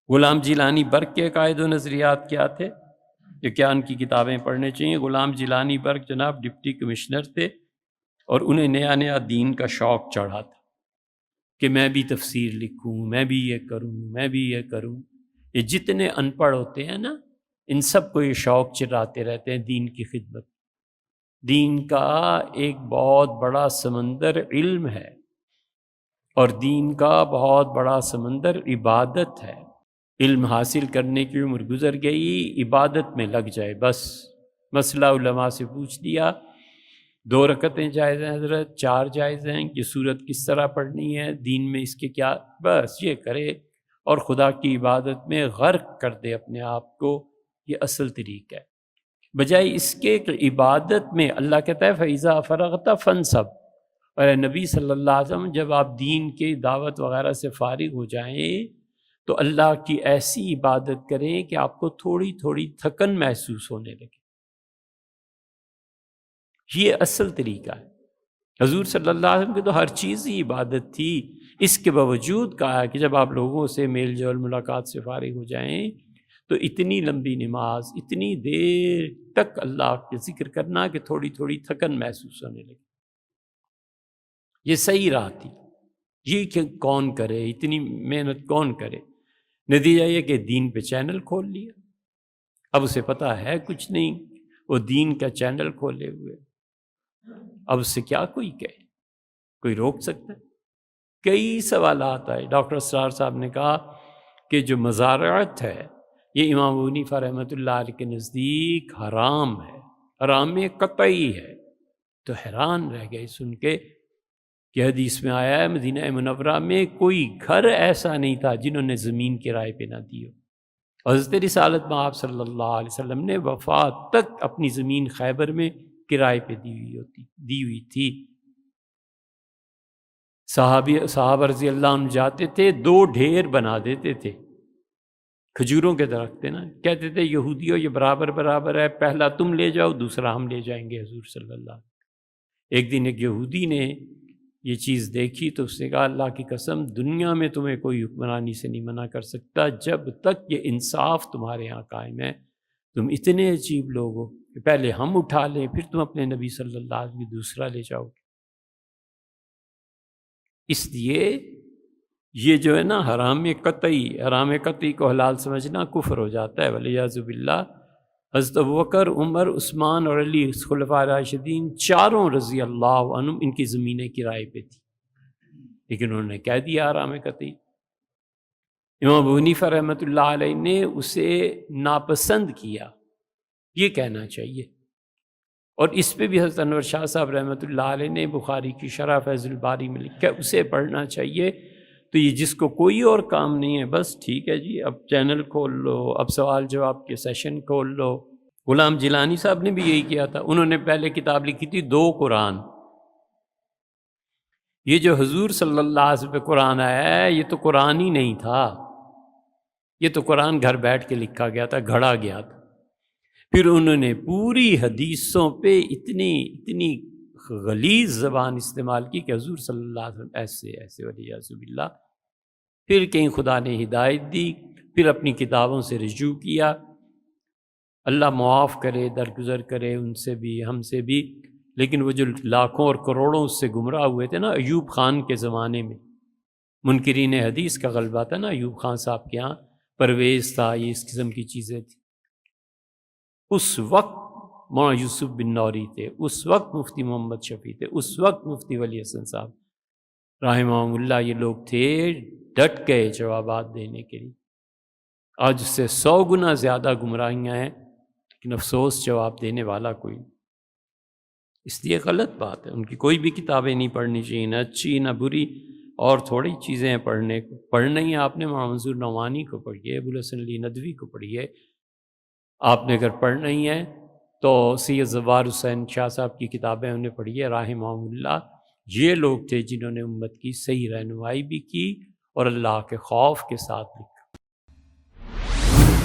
غلام جیلانی برق کے عقائد و نظریات کیا تھے کہ کیا ان کی کتابیں پڑھنے چاہیے؟ غلام جیلانی برق جناب ڈپٹی کمشنر تھے اور انہیں نیا نیا دین کا شوق چڑھا تھا کہ میں بھی تفسیر لکھوں، میں بھی یہ کروں، میں بھی یہ کروں۔ یہ جتنے ان پڑھ ہوتے ہیں نا، ان سب کو یہ شوق چراتے رہتے ہیں دین کی خدمت۔ دین کا ایک بہت بڑا سمندر علم ہے، اور دین کا بہت بڑا سمندر عبادت ہے۔ علم حاصل کرنے کی عمر گزر گئی، عبادت میں لگ جائے بس۔ مسئلہ علماء سے پوچھ لیا، 2 رکعتیں جائز ہیں حضرت، 4 جائز ہیں، یہ سورت کس طرح پڑھنی ہے، دین میں اس کے کیا، بس یہ کرے اور خدا کی عبادت میں غرق کر دے اپنے آپ کو۔ یہ اصل طریقہ ہے، بجائے اس کے کہ عبادت میں اللہ کہتا ہے فَإِذَا فَرَغْتَ فَانْصَبْ، اور نبی صلی اللہ علیہ وسلم جب آپ دین کے دعوت وغیرہ سے فارغ ہو جائیں تو اللہ کی ایسی عبادت کریں کہ آپ کو تھوڑی تھوڑی تھکن محسوس ہونے لگے۔ یہ اصل طریقہ ہے۔ حضور صلی اللہ علیہ وسلم کی تو ہر چیز ہی عبادت تھی، اس کے باوجود کہا کہ جب آپ لوگوں سے میل جول ملاقات سے فارغ ہو جائیں تو اتنی لمبی نماز، اتنی دیر تک اللہ کے ذکر کرنا کہ تھوڑی تھوڑی تھکن محسوس ہونے لگے۔ یہ صحیح راہ تھی، یہ کہ کون کرے، اتنی محنت کون کرے؟ نتیجہ یہ کہ دین پہ چینل کھول لیا، اب اسے پتہ ہے کچھ نہیں، وہ دین کا چینل کھولے ہوئے، اب اس سے کیا کوئی کہے، کوئی روک سکتا ہے؟ کئی سوالات آئے۔ ڈاکٹر اسرار صاحب نے کہا کہ جو مزارعت ہے یہ امام ابو حنیفہ رحمۃ اللہ علیہ کے نزدیک حرام ہے، حرام قطعی ہے۔ تو حیران رہ گئے سن کے کہ حدیث میں آیا ہے مدینہ منورہ میں کوئی گھر ایسا نہیں تھا جنہوں نے زمین کرائے پہ نہ دی ہو۔ حضرت رسالت میں آپ صلی اللہ علیہ وسلم نے وفات تک اپنی زمین خیبر میں کرائے پہ دی ہوئی تھی۔ صحابہ رضی اللہ عنہ جاتے تھے، 2 ڈھیر بنا دیتے تھے کھجوروں کے درخت تھے نا، کہتے تھے یہودیوں یہ برابر برابر ہے، پہلا تم لے جاؤ دوسرا ہم لے جائیں گے حضور صلی اللہ علیہ وسلم۔ ایک دن ایک یہودی نے یہ چیز دیکھی تو اس نے کہا اللہ کی قسم دنیا میں تمہیں کوئی حکمرانی سے نہیں منع کر سکتا جب تک یہ انصاف تمہارے ہاں قائم ہے۔ تم اتنے عجیب لوگ ہو کہ پہلے ہم اٹھا لیں پھر تم اپنے نبی صلی اللہ علیہ وسلم دوسرا لے جاؤ گے۔ اس لیے یہ جو ہے نا حرام قطعی کو حلال سمجھنا کفر ہو جاتا ہے والعیاذ باللہ۔ حضرت ابوبکر، عمر، عثمان اور علی خلفائے راشدین چاروں رضی اللہ عنہم ان کی زمینیں کرائے پہ تھی، لیکن انہوں نے کہہ دیا حرام قطعی۔ امام ابو حنیفہ رحمۃ اللہ علیہ نے اسے ناپسند کیا، یہ کہنا چاہیے۔ اور اس پہ بھی حضرت انور شاہ صاحب رحمۃ اللہ علیہ نے بخاری کی شرح فیض الباری میں لکھا اسے پڑھنا چاہیے۔ تو یہ جس کو کوئی اور کام نہیں ہے بس ٹھیک ہے جی، اب چینل کھول لو، اب سوال جواب کے سیشن کھول لو۔ غلام جیلانی صاحب نے بھی یہی کیا تھا، انہوں نے پہلے کتاب لکھی تھی 2 قرآن۔ یہ جو حضور صلی اللہ علیہ وسلم پہ قرآن آیا ہے یہ تو قرآن ہی نہیں تھا، یہ تو قرآن گھر بیٹھ کے لکھا گیا تھا، گھڑا گیا تھا۔ پھر انہوں نے پوری حدیثوں پہ اتنی غلیظ زبان استعمال کی کہ حضور صلی اللہ علیہ وسلم ایسے والعیاذ باللہ۔ پھر کہیں خدا نے ہدایت دی، پھر اپنی کتابوں سے رجوع کیا۔ اللہ معاف کرے، درگزر کرے ان سے بھی ہم سے بھی۔ لیکن وہ جو لاکھوں اور کروڑوں اس سے گمراہ ہوئے تھے نا، ایوب خان کے زمانے میں منکرین حدیث کا غلبہ تھا نا، ایوب خان صاحب کے ہاں پرویز تھا، یہ اس قسم کی چیزیں تھیں۔ اس وقت مولانا یوسف بن نوری تھے، اس وقت مفتی محمد شفیع تھے، اس وقت مفتی ولی حسن صاحب رحمہ اللہ، یہ لوگ تھے ڈٹ گئے جوابات دینے کے لیے۔ آج اس سے 100 گنا زیادہ گمراہیاں ہیں، لیکن افسوس جواب دینے والا کوئی نہیں۔ اس لیے غلط بات ہے، ان کی کوئی بھی کتابیں نہیں پڑھنی چاہیے، نہ اچھی نہ بری، اور تھوڑی چیزیں ہیں پڑھنے کو۔ پڑھنا ہی آپ نے مولانا منظور نعمانی کو پڑھیے، ابوالحسن علی ندوی کو پڑھیے۔ آپ نے اگر پڑھنا ہی ہے تو سید زوار حسین شاہ صاحب کی کتابیں انہیں پڑھیے رحمہ اللہ۔ یہ لوگ تھے جنہوں نے امت کی صحیح رہنمائی بھی کی اور اللہ کے خوف کے ساتھ لکھا۔